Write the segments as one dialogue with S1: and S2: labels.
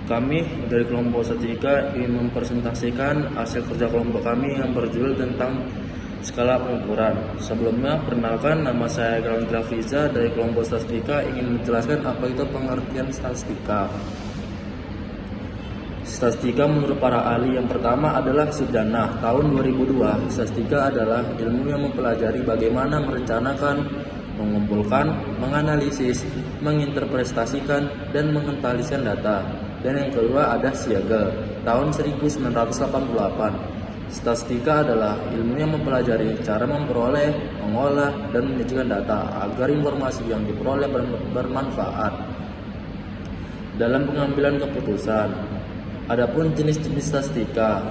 S1: Kami dari kelompok statistika ingin mempresentasikan hasil kerja kelompok kami yang berjudul tentang skala pengukuran. Sebelumnya, perkenalkan, nama saya Galang Grafiza dari kelompok statistika ingin menjelaskan apa itu pengertian statistika. Statistika menurut para ahli yang pertama adalah sejarah. Tahun 2002, statistika adalah ilmu yang mempelajari bagaimana merencanakan, mengumpulkan, menganalisis, menginterpretasikan, dan menganalisis data. Dan yang kedua ada Siegel, tahun 1988. Statistika adalah ilmu yang mempelajari cara memperoleh, mengolah, dan menyajikan data agar informasi yang diperoleh bermanfaat dalam pengambilan keputusan. Adapun jenis-jenis statistika.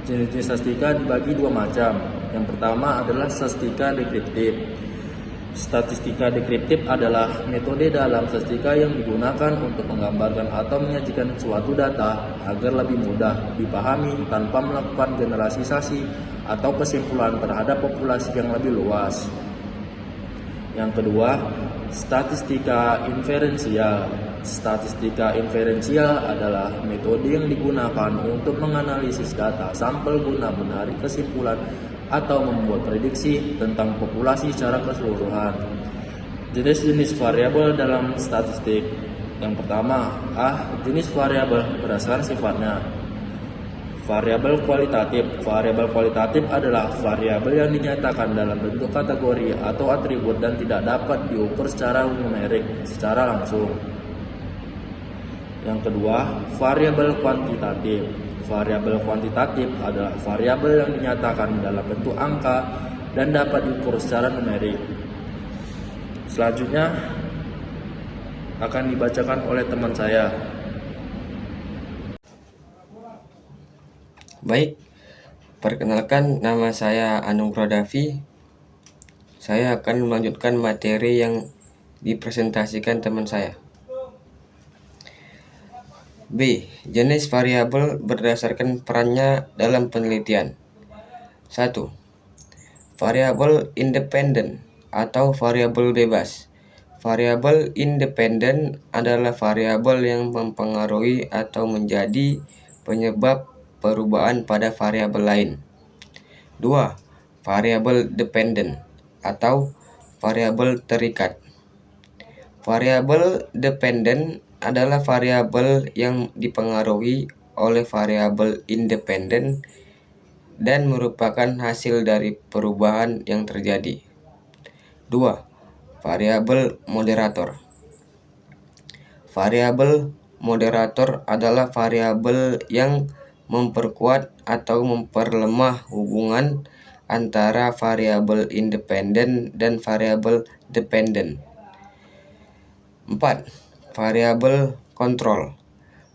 S1: Jenis-jenis statistika dibagi dua macam. Yang pertama adalah statistika dekriptif. Statistika dekriptif adalah metode dalam statistika yang digunakan untuk menggambarkan atau menyajikan suatu data agar lebih mudah dipahami tanpa melakukan generalisasi atau kesimpulan terhadap populasi yang lebih luas. Yang kedua, statistika inferensial. Statistika inferensial adalah metode yang digunakan untuk menganalisis data sampel guna menarik kesimpulan atau membuat prediksi tentang populasi secara keseluruhan. Jenis-jenis variabel dalam statistik. Yang pertama, jenis variabel berdasarkan sifatnya. Variabel kualitatif. Variabel kualitatif adalah variabel yang dinyatakan dalam bentuk kategori atau atribut dan tidak dapat diukur secara numerik secara langsung. Yang kedua, variabel kuantitatif. Variabel kuantitatif adalah variabel yang dinyatakan dalam bentuk angka dan dapat diukur secara numerik. Selanjutnya akan dibacakan oleh teman saya.
S2: Baik, perkenalkan, nama saya Anugrah Davi. Saya akan melanjutkan materi yang dipresentasikan teman saya. B. Jenis variabel berdasarkan perannya dalam penelitian. 1. Variabel independen atau variabel bebas. Variabel independen adalah variabel yang mempengaruhi atau menjadi penyebab perubahan pada variabel lain. 2. Variabel dependen atau variabel terikat. Variabel dependen adalah variabel yang dipengaruhi oleh variabel independen dan merupakan hasil dari perubahan yang terjadi. 2. Variabel moderator. Variabel moderator adalah variabel yang memperkuat atau memperlemah hubungan antara variabel independen dan variabel dependen. 4. Variabel kontrol.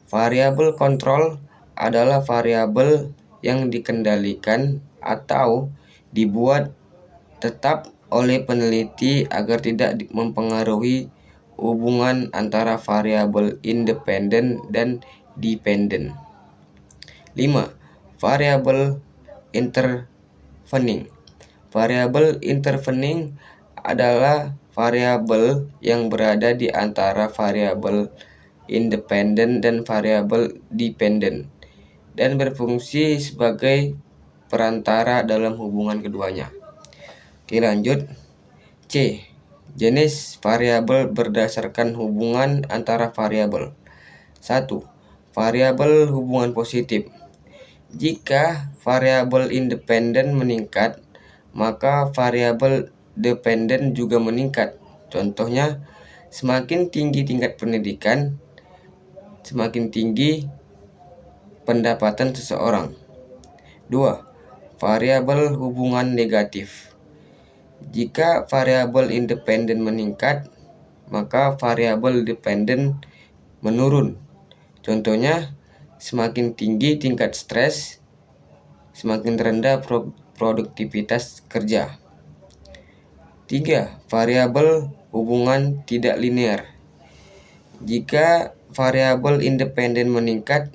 S2: Variabel kontrol adalah variabel yang dikendalikan atau dibuat tetap oleh peneliti agar tidak mempengaruhi hubungan antara variabel independen dan dependen. 5. Variabel intervening. Variabel intervening adalah variabel yang berada di antara variabel independen dan variabel dependen dan berfungsi sebagai perantara dalam hubungan keduanya. Oke, lanjut. C. Jenis variabel berdasarkan hubungan antara variabel. 1. Variabel hubungan positif. Jika variabel independen meningkat, maka variabel dependen juga meningkat. Contohnya, semakin tinggi tingkat pendidikan, semakin tinggi pendapatan seseorang. 2. Variabel hubungan negatif. Jika variabel independen meningkat, maka variabel dependen menurun. Contohnya, semakin tinggi tingkat stres, semakin rendah produktivitas kerja. 3. Variabel hubungan tidak linear. Jika variabel independen meningkat,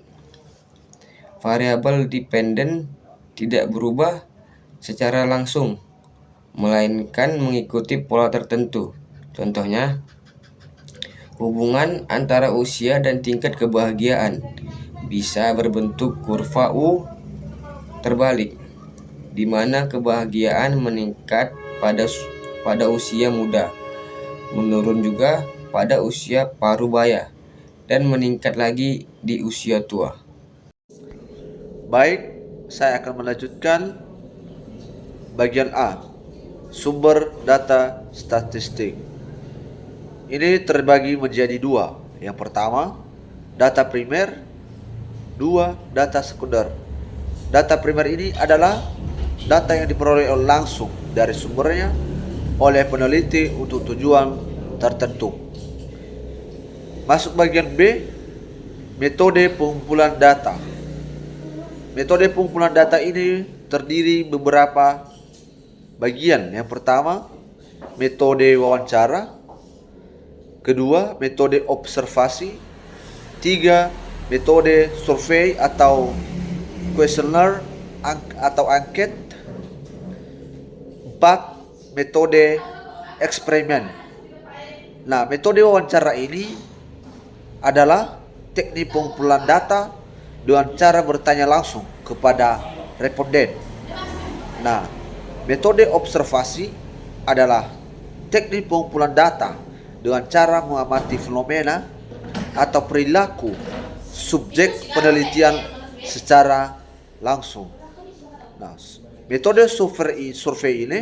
S2: variabel dependen tidak berubah secara langsung, melainkan mengikuti pola tertentu. Contohnya, Hubungan antara usia dan tingkat kebahagiaan bisa berbentuk kurva U terbalik, di mana kebahagiaan meningkat pada usia muda, menurun juga pada usia parubaya, dan meningkat lagi di usia tua.
S3: Baik, saya akan melanjutkan bagian A, sumber data statistik. Ini terbagi menjadi dua. Yang pertama, data primer. Dua, data sekunder. Data primer ini adalah data yang diperoleh langsung dari sumbernya oleh peneliti untuk tujuan tertentu. Masuk bagian B, metode pengumpulan data. Metode pengumpulan data ini terdiri beberapa bagian. Yang pertama, metode wawancara. Kedua, metode observasi. Tiga, metode survei atau questionnaire atau angket. Empat, metode eksperimen. Nah, metode wawancara ini adalah teknik pengumpulan data dengan cara bertanya langsung kepada responden. Nah, metode observasi adalah teknik pengumpulan data dengan cara mengamati fenomena atau perilaku subjek penelitian secara langsung. Nah, metode survei ini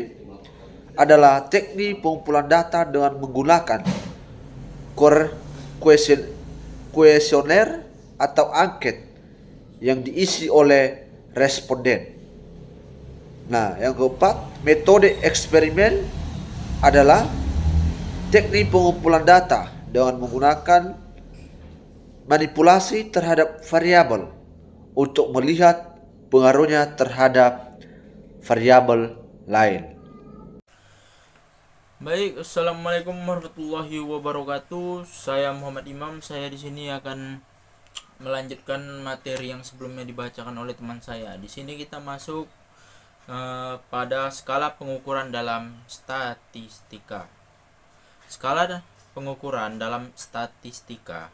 S3: adalah teknik pengumpulan data dengan menggunakan kuesioner atau angket yang diisi oleh responden. Nah, yang keempat, metode eksperimen adalah teknik pengumpulan data dengan menggunakan manipulasi terhadap variabel untuk melihat pengaruhnya terhadap variabel lain.
S1: Baik, assalamualaikum warahmatullahi wabarakatuh. Saya Muhammad Imam. Saya di sini akan melanjutkan materi yang sebelumnya dibacakan oleh teman saya. Di sini kita masuk pada skala pengukuran dalam statistika. Skala pengukuran dalam statistika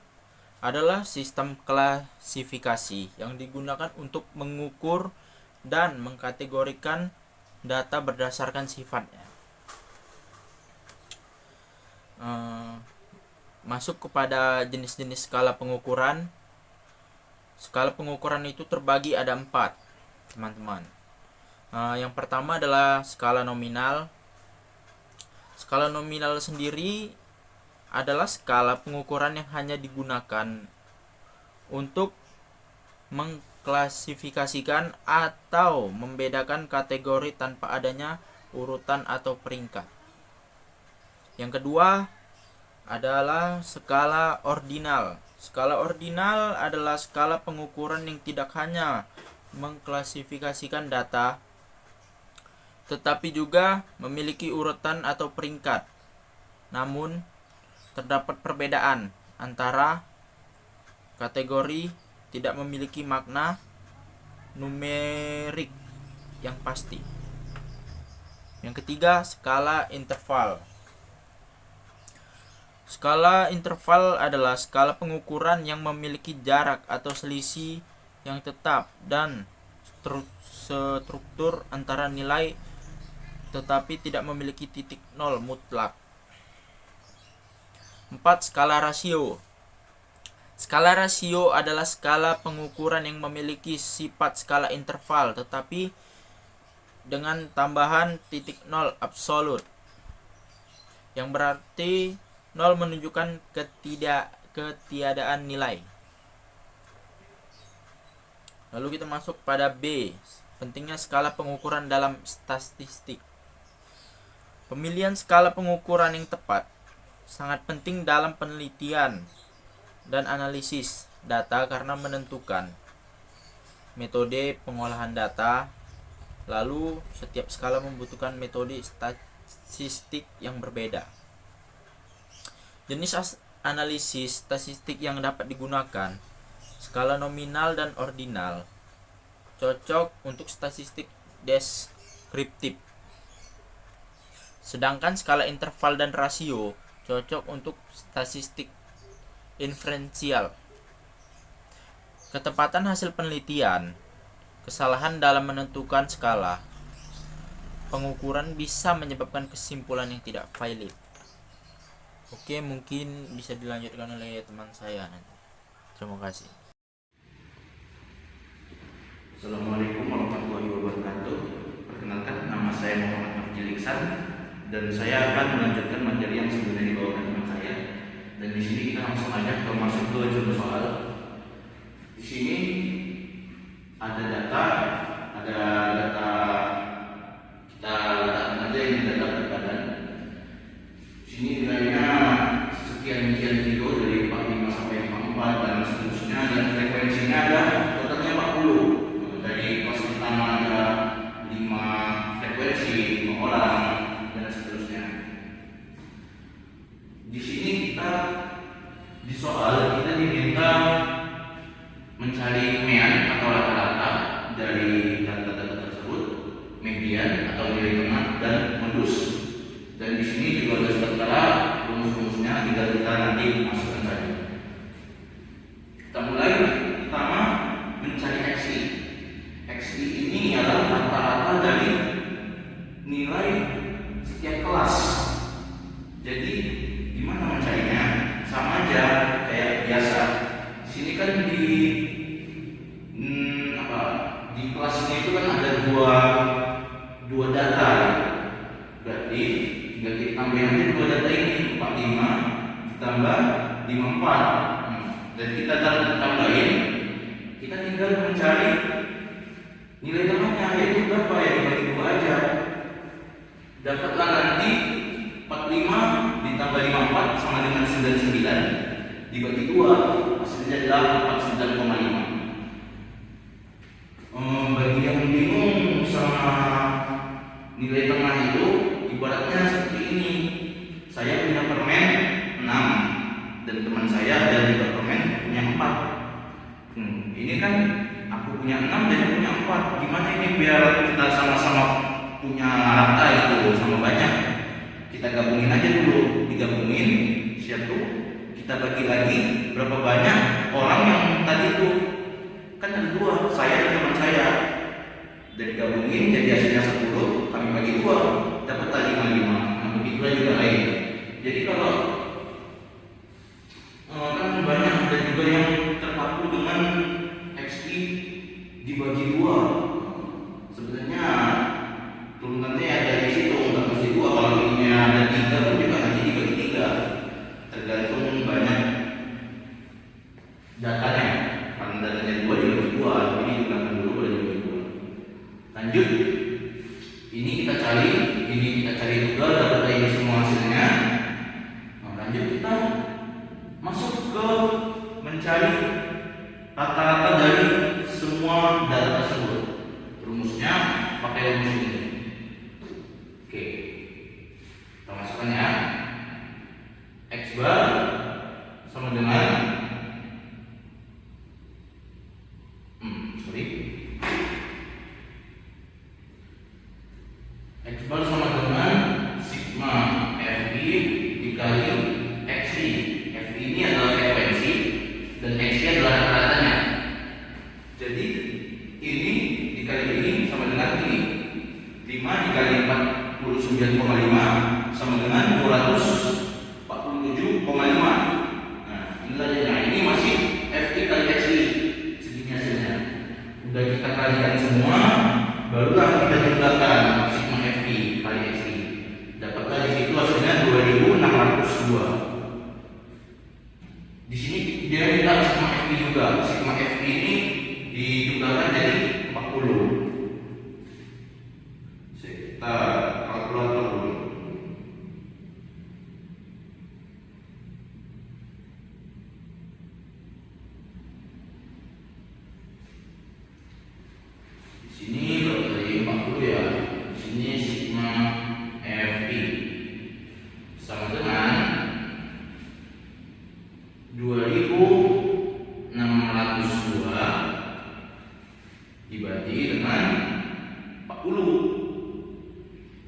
S1: adalah sistem klasifikasi yang digunakan untuk mengukur dan mengkategorikan data berdasarkan sifatnya. Masuk kepada jenis-jenis skala pengukuran. Skala pengukuran itu terbagi ada 4, teman-teman. Yang pertama adalah skala nominal. Skala nominal sendiri adalah skala pengukuran yang hanya digunakan untuk mengklasifikasikan atau membedakan kategori tanpa adanya urutan atau peringkat. Yang kedua adalah skala ordinal. Skala ordinal adalah skala pengukuran yang tidak hanya mengklasifikasikan data, tetapi juga memiliki urutan atau peringkat. Namun, terdapat perbedaan antara kategori tidak memiliki makna numerik yang pasti. Yang ketiga, skala interval. Skala interval adalah skala pengukuran yang memiliki jarak atau selisih yang tetap dan struktur antara nilai tetapi tidak memiliki titik nol mutlak. 4. Skala rasio. Skala rasio adalah skala pengukuran yang memiliki sifat skala interval tetapi dengan tambahan titik nol absolut, yang berarti nol menunjukkan ketiadaan nilai. Lalu kita masuk pada B, pentingnya skala pengukuran dalam statistik. Pemilihan skala pengukuran yang tepat sangat penting dalam penelitian dan analisis data karena menentukan metode pengolahan data. Lalu setiap skala membutuhkan metode statistik yang berbeda. Jenis analisis statistik yang dapat digunakan: skala nominal dan ordinal cocok untuk statistik deskriptif. Sedangkan skala interval dan rasio cocok untuk statistik inferensial. Ketepatan hasil penelitian, kesalahan dalam menentukan skala pengukuran bisa menyebabkan kesimpulan yang tidak valid. Oke, mungkin bisa dilanjutkan oleh teman saya nanti. Terima kasih.
S4: Assalamualaikum warahmatullahi wabarakatuh. Perkenalkan, nama saya Muhammad Afjil Iksan dan saya akan melanjutkan materi yang sebelumnya dibawakan teman saya. Dan di sini kita langsung aja masuk ke judul soal. Di sini ada data kita letakkan aja ini data berat badan. Di sini nilainya sekian kilo dari 45 sampai 54 dan seterusnya, dan frekuensinya ada totalnya 40. Dari kelas pertama ada 5 frekuensi, 5 orang dan seterusnya. Di sini kita di soal kita diminta mencari mean atau rata-rata dari data-data tersebut, median atau nilai tengah, dan modus. Dan di sini juga ada sementara rumus-rumusnya, tinggal kita nanti masukkan saja. Kita mulai. Pertama, mencari XI. XI ini adalah rata-rata dari nilai setiap kelas. Jadi gimana mencarinya? Sama aja kayak biasa. Di sini kan di kelas ini itu kan ada dua data. Berarti tinggal kita tambahin aja dua data ini, 45 ditambah 54. Dan kita tambahin, kita tinggal mencari nilai tengahnya, yaitu berapa ya, dibagi 2 aja. Dapatlah nanti 45 ditambah 54 sama dengan 99, dibagi 2 hasilnya adalah 49,5. Bagi yang bingung sama nilai tengah itu, ibaratnya seperti ini. Saya punya permen 6 dan teman saya ada juga permen punya 4. Ini kan aku punya 6 dan dia punya 4. Gimana ini biar kita sama-sama punya rata itu, sama banyak? Kita gabungin aja dulu. Digabungin, satu kita bagi lagi berapa banyak orang yang tadi itu. Kan ada 2, saya dan teman saya. Dan digabungin jadi hasilnya 10, kami bagi 2, dapat tadi 55. Nah, begitulah juga lain. Jadi kalau kan banyak, ada juga yang terpaku dengan XI dibagi 2. Sebenarnya turunannya ya dari situ, nggak mesti 2. Kalau ini ada 3 pun juga nanti dibagi 3. Tergantung banyak datanya. Karena datanya 2 dibagi 2, ini juga dulu boleh dibagi 2. Lanjut, ini kita cari juga data ini semua hasilnya. Nah, lanjut kita masuk ke mencari rata-rata dari semua data tersebut. Rumusnya pakai rumus ini. Oke, kita masukkan ya. X bar sama dengan X bar sama dengan sigma Fi dikali Xi. Fi ini adalah frekuensi dan Xi adalah rata-ratanya. Jadi ini dikali ini sama dengan ini. 5 dikali 49,5 sama dengan 247,5. Nah, inilah dia. Nah, ini masih Fi kali Xi. Segini hasilnya. Udah kita kalikan semua, barulah kita jumlahkan sigma Fi kali Xi. Dapatlah di situ hasilnya 2602. Di sini dia minta sigma Fi juga. Sigma Fi ini dijumlahkan jadi 40. Kita kalkulator dulu. Di sini dari 40 ya. Di sini sigma Fi sama dengan 2602 dibagi dengan 40.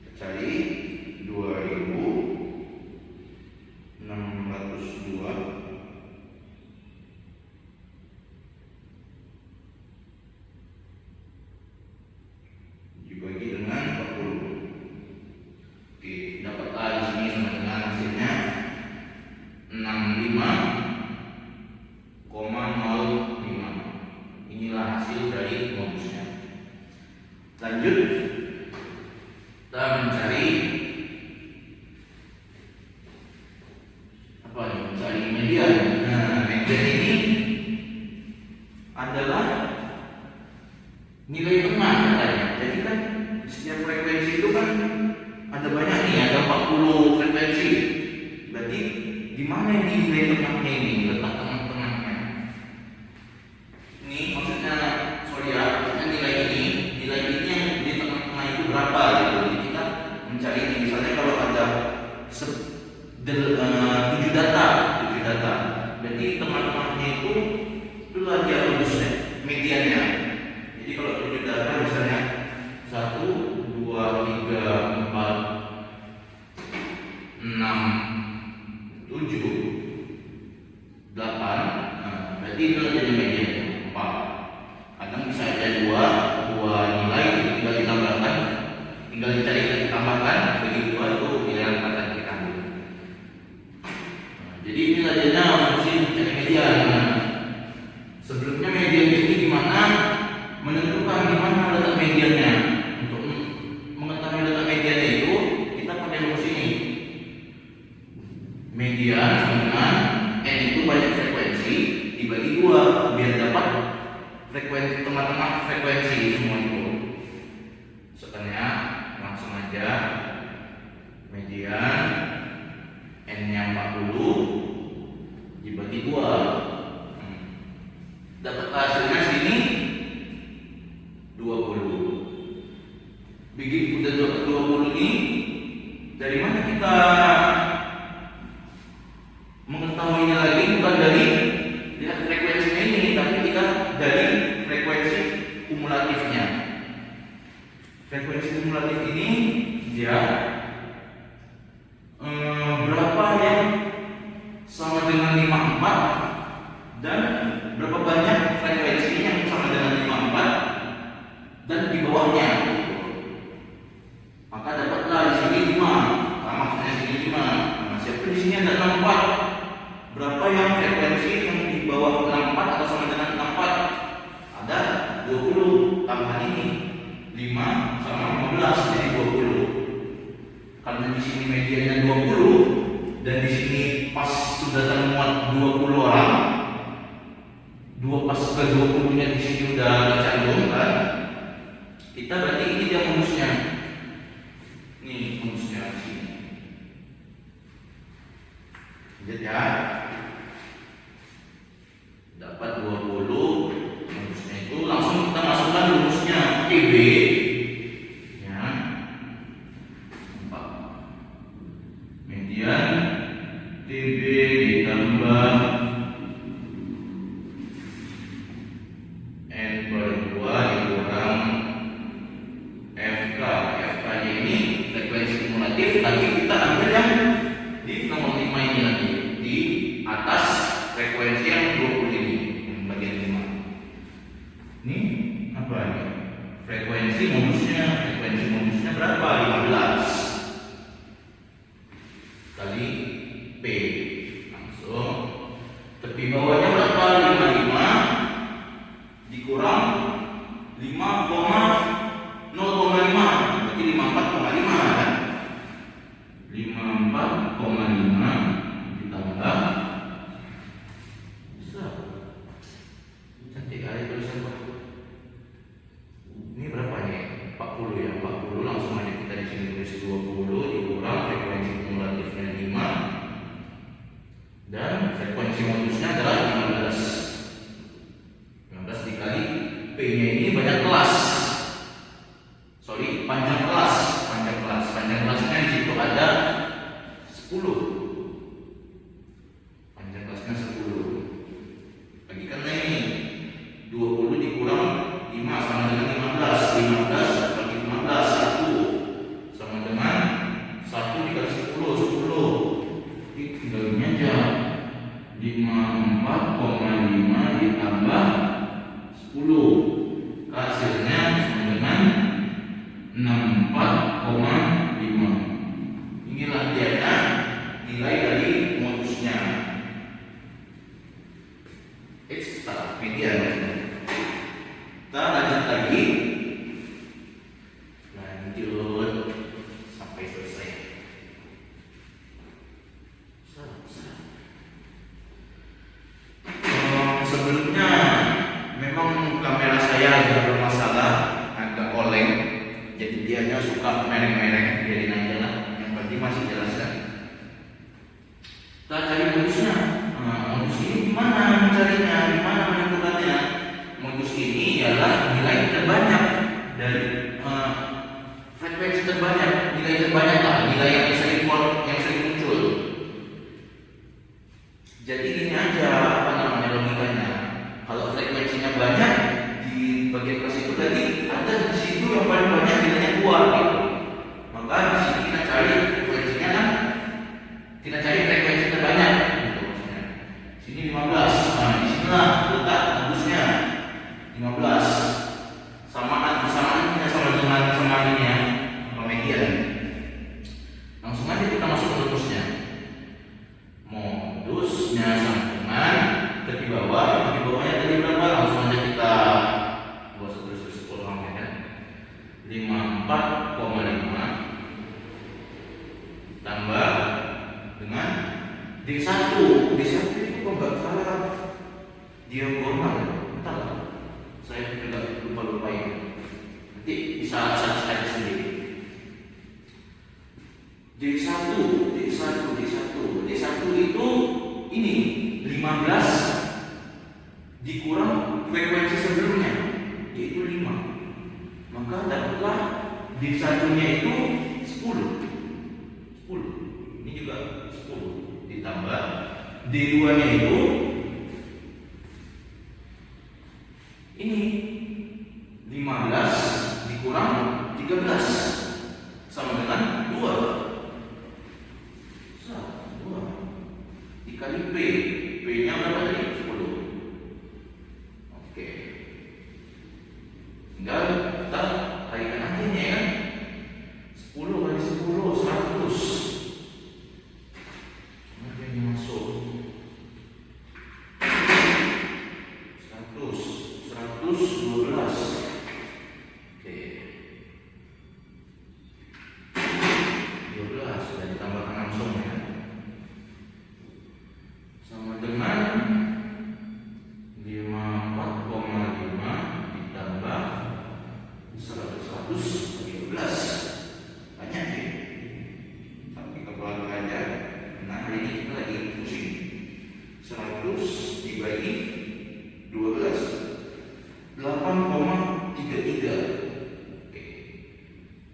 S4: Kita cari 2602 Inilah hasil dari modusnya. Lanjut, kita mencari mencari median. Nah, median ini adalah nilai tengah katanya. Jadi kan setiap frekuensi itu kan ada banyak nih, ada 40 frekuensi. Berarti di mana ini nilai tengahnya ini, letak tengah-tengahnya? Ini maksudnya, maksudnya nilai ini yang di tengah-tengah itu berapa gitu. Jadi kita mencari ini, misalnya kalau ada 7 data, berarti tengah-tengahnya itulah dia rumusnya, mediannya. Jadi kalau 7 data misalnya 1, 2, 3, 4, 6, 7, 8, berarti itu jadi median 4. Kadang bisa ada dua nilai, tinggal ditambahkan, tinggal dicari dan ditambahkan, bagi 2 itu nilai yang akan kita ambil. Jadi ini adanya fungsi mencari median. Sebelumnya median ini gimana? Menentukan di mana letak mediannya. Untuk mengetahui letak mediannya itu kita pakai rumus ini. Median sama dengan n itu banyak frekuensi dibagi 2 biar dapat frekuensi tengah-tengah frekuensi semua itu. Sebenarnya langsung aja median n-nya 40 dibagi 2. Dapat hasilnya sini 20. Begitu udah dapat 20 ini, dari mana kita mengetahuinya lagi? Bukan dari lihat frekuensinya ini, tapi kita dari frekuensi kumulatifnya. Frekuensi kumulatif ini dia berapa yang sama dengan 54 dan berapa banyak frekuensi yang sama dengan 54 dan di bawahnya. Maka dapatlah di sini 5. Maksudnya sini 5. Siapa di sini ada 64. Berapa yang frekuensi yang di bawah 64 atau sama dengan 64? Ada 20. Tambahan ini 5 sama 15 jadi 20. Karena di sini medianya 20 dan di sini pas sudah termuat 20 orang, 2 pas ke 20 nya di sini udah dicantumkan, kita berarti ini dia rumusnya. Nih rumusnya di sini. Lihat ya. Dapat 20 rumusnya itu langsung kita masukkan rumusnya PB ya. 4. Median TB ditambah N per 2 dikurang FK. FK nya ini frekuensi kumulatif, tapi kita ambil yang di nomor 5 ini lagi, di atas frekuensi yang 20 ini, yang bagian 5. Ini apa ini? Frekuensi modusnya berapa? 15 kali P. Langsung tepi bawahnya berapa? 55 dikurang 5,0,5 berarti 54,5 kan? 54,5 ditambah bisa cantik kali tulisan Pak. Ini berapa nih? 40 ya. 40 langsung aja kita di sini tulis 20 dikurang frekuensi kumulatifnya 5 dan frekuensi modusnya adalah 15 dikali P nya ini banyak kelas. Panjang kelasnya di situ ada 10. Panjang kelasnya 10. Bagikan ini 20 dikurang 5 sama dengan 15. 15 bagi 15 1 sama dengan 1 dikali 10 10. Ini tinggal ini aja. 54,5 ditambah 10. Hasilnya Salah, median. Kita lanjut lagi. Lanjut sampai selesai. Sebelumnya memang kamera saya agak bermasalah, agak oleng, jadi dianya suka mereng-mereng, biarin aja lah, yang penting masih jelas kan. Kita cari modusnya. Modus ini gimana mencarinya, gimana menentukannya? Modus ini ialah nilai terbanyak dari frekuensi terbanyak, nilai terbanyak lah, nilai yang sering muncul. Jadi ini aja apa namanya logikanya. Kalau frekuensinya banyak di bagian kelas itu berarti ada di situ yang paling banyak nilainya kuat gitu. Maka di sini kita cari frekuensinya kan, kita cari frekuensi terbanyak gitu maksudnya. Sini 15. Nah, di sinilah letak modusnya 15. Samaannya sama dengan ini ya, sama median. Langsung aja kita masuk ke rumusnya. Modusnya sambungan di bawahnya tadi berapa? Langsung aja kita buat terus ulang ya kan. 54,5 tambah dengan D1 itu kok nggak salah diagonal. Bentar, saya juga lupa ini. Nanti bisa cari sendiri. D1 itu ini 15 dikurang frekuensi sebelumnya yaitu 5, maka dapatlah D1-nya itu 10. Ini juga 10 ditambah D2-nya itu ini 15 dikurang 13 sama dengan 2 dikali P-nya berapa tadi? 10. Oke. Tinggal kita kalikan aja ya kan. 10 kali 10 100. Mana yang masuk? 112. Oke. 12 sudah ditambahkan langsung ya. Sama dengan 54,5 ditambah 112. Banyak ya. Tapi kalau aja, nah hari ini kita lagi pusing. 100 dibagi 12, 8,33. Oke,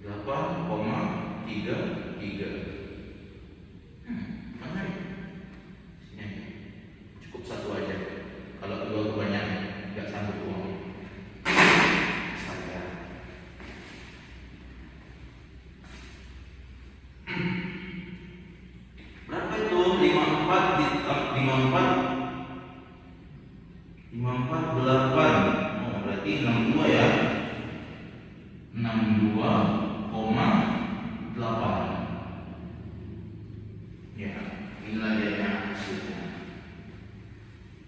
S4: 8,33. Menarik. Cukup satu aja. Kalau dua kebanyakan nggak sanggup uang. Saya. Berapa itu? 54 8. Oh, berarti 62 ya. 62,8. Ya, inilah dia hasilnya.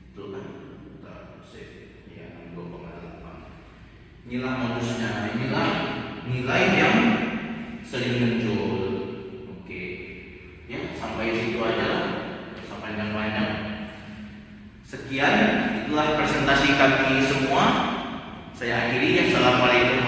S4: Betul kan? Kita save. Ya, 2,8. Inilah modusnya. Inilah nilai yang sering muncul. Oke. Ya, sampai situ aja lah. Sampai panjang-panjang. Sekian, itulah presentasi kami semua. Saya akhiri. Assalamualaikum